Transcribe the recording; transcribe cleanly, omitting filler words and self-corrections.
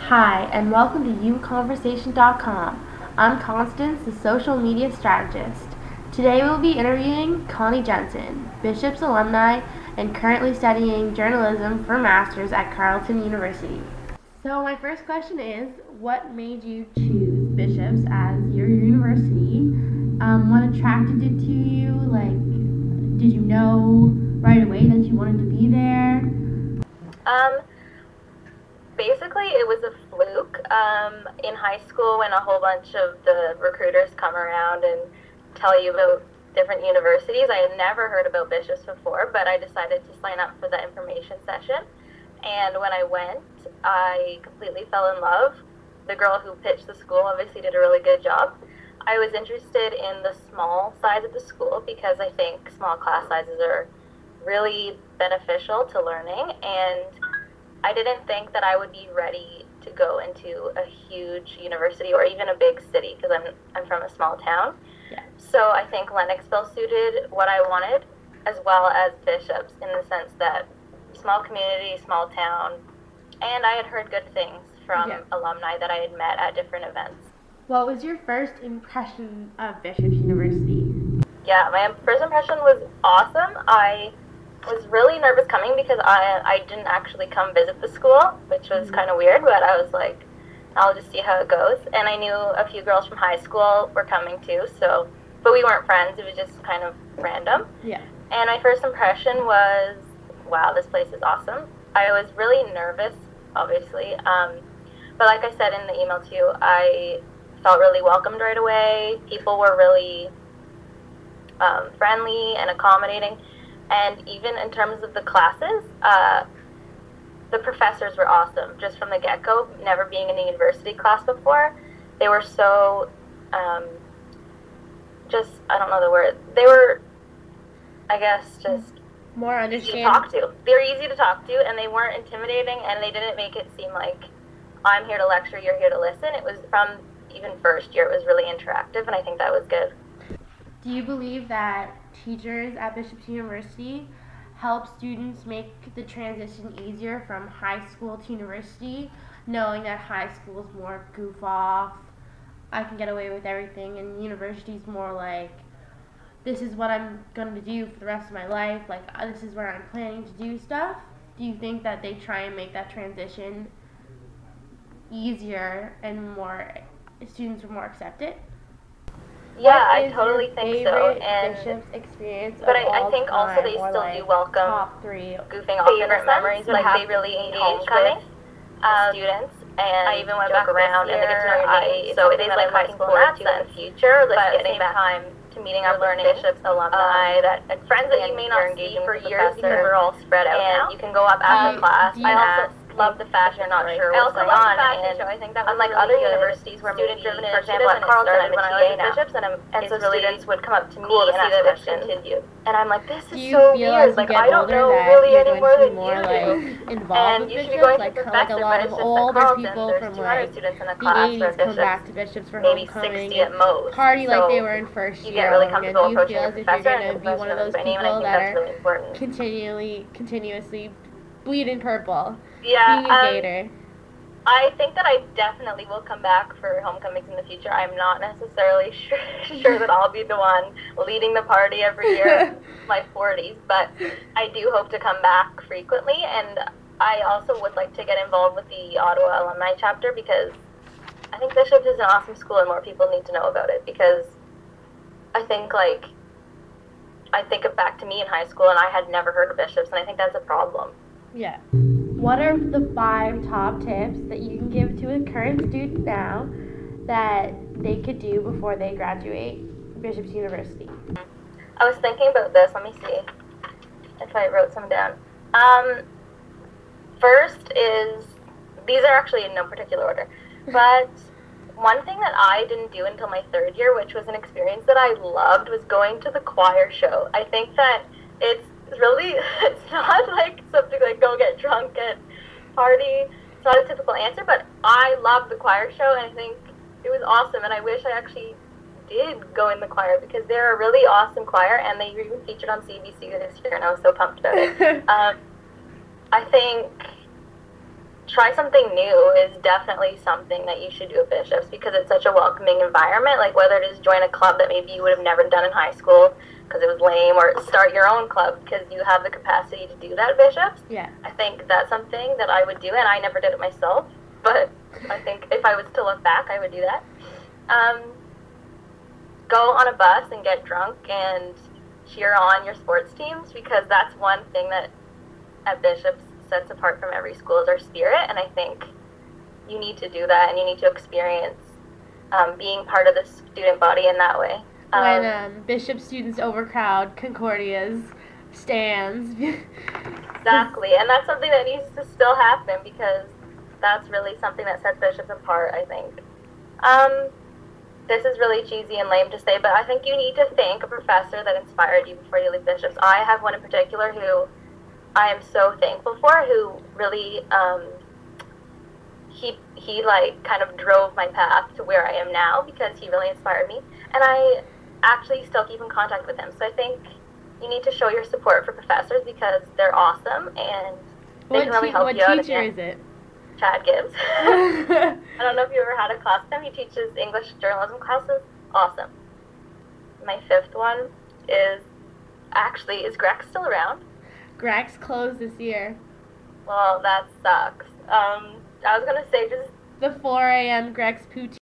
Hi, and welcome to youconversation.com. I'm Constance, the social media strategist. Today we'll be interviewing Connie Jensen, Bishop's alumni and currently studying journalism for masters at Carleton University. So my first question is, what made you choose Bishop's as your university? What attracted it to you? Did you know right away that you wanted to be there? Basically, it was a fluke. In high school, when a whole bunch of the recruiters come around and tell you about different universities, I had never heard about Bishop's before, but I decided to sign up for the information session. And when I went, I completely fell in love. The girl who pitched the school obviously did a really good job. I was interested in the small size of the school because I think small class sizes are really beneficial to learning, and I didn't think that I would be ready to go into a huge university or even a big city because I'm from a small town. Yeah. So I think Lennoxville suited what I wanted, as well as Bishop's, in the sense that small community, small town, and I had heard good things from alumni that I had met at different events. What was your first impression of Bishop's University? Yeah, my first impression was awesome. I was really nervous coming because I didn't actually come visit the school, which was kind of weird, but I was like, I'll just see how it goes. And I knew a few girls from high school were coming too, but we weren't friends. It was just kind of random. Yeah. And my first impression was, wow, this place is awesome. I was really nervous, obviously, but like I said in the email to you, I felt really welcomed right away. People were really friendly and accommodating. And even in terms of the classes, the professors were awesome. Just from the get-go, never being in a university class before, they were so, I don't know the word. They were, I guess, just more easy to talk to. They were easy to talk to, and they weren't intimidating, and they didn't make it seem like, I'm here to lecture, you're here to listen. It was from even first year, it was really interactive, and I think that was good. Do you believe that teachers at Bishop's University help students make the transition easier from high school to university, knowing that high school is more goof off, I can get away with everything, and university is more like, this is what I'm going to do for the rest of my life, this is where I'm planning to do stuff? Do you think that they try and make that transition easier and more students will more accept it? Yeah, I totally think so. And Bishop's experience, but I think also they still do welcome top three goofing off favorite memories. Like they really engage with students, and I even went back around and they get to know your name. So it is like high school in that sense. Future, like getting back time to meeting up, learning Bishop's alumni, and friends that you may not see for years because we're all spread out now. You can go up after class. I also love the fashion. You're not sure what's going on. And I think that was unlike other universities where student-driven, for example, at Carleton, when I was at Bishop's, and so students would come up to me and ask questions. And I'm like, this is so weird. Like, I don't know really any more than you do. And you should be going to professor, but it's just at Carleton, there's 200 students in a class for come back to Bishop's, for maybe homecoming, 60 at most. party like they were in first year. You get really comfortable and do you approaching feel your as if you're professor going to be one of those people that are continuously bleeding purple? Yeah, being a Gator. I think that I definitely will come back for homecomings in the future. I'm not necessarily sure that I'll be the one leading the party every year in my 40s, but I do hope to come back frequently, and I also would like to get involved with the Ottawa Alumni chapter because I think Bishop's is an awesome school and more people need to know about it because I think it back to me in high school and I had never heard of Bishop's, and I think that's a problem. Yeah. What are the 5 top tips that you can give to a current student now that they could do before they graduate Bishop's University? I was thinking about this. Let me see if I wrote some down. First is, these are actually in no particular order, but one thing that I didn't do until my 3rd year, which was an experience that I loved, was going to the choir show. I think that it's not like something like go get drunk and party. It's not a typical answer, but I love the choir show and I think it was awesome, and I wish I actually did go in the choir because they're a really awesome choir and they were even featured on CBC this year and I was so pumped about it. I think try something new is definitely something that you should do at Bishops because it's such a welcoming environment. Like whether it is join a club that maybe you would have never done in high school because it was lame, or start your own club because you have the capacity to do that at Bishops. Yeah. I think that's something that I would do, and I never did it myself. But I think if I was to look back, I would do that. Um, Go on a bus and get drunk and cheer on your sports teams because that's one thing that at Bishops sets apart from every school is our spirit, and I think you need to do that and you need to experience being part of the student body in that way. When Bishop students overcrowd Concordia's stands. Exactly, and that's something that needs to still happen because that's really something that sets Bishops apart, I think. This is really cheesy and lame to say, but I think you need to thank a professor that inspired you before you leave Bishops. I have one in particular who I am so thankful for, who really he like kind of drove my path to where I am now because he really inspired me, and I actually still keep in contact with him. So I think you need to show your support for professors because they're awesome and they can really help you out. What teacher is it? Chad Gibbs. I don't know if you ever had a class with him. He teaches English journalism classes. Awesome. My fifth one is is Greg still around? Greg's closed this year. Well, that sucks. I was gonna say just The 4 a.m. Greg's Poutine.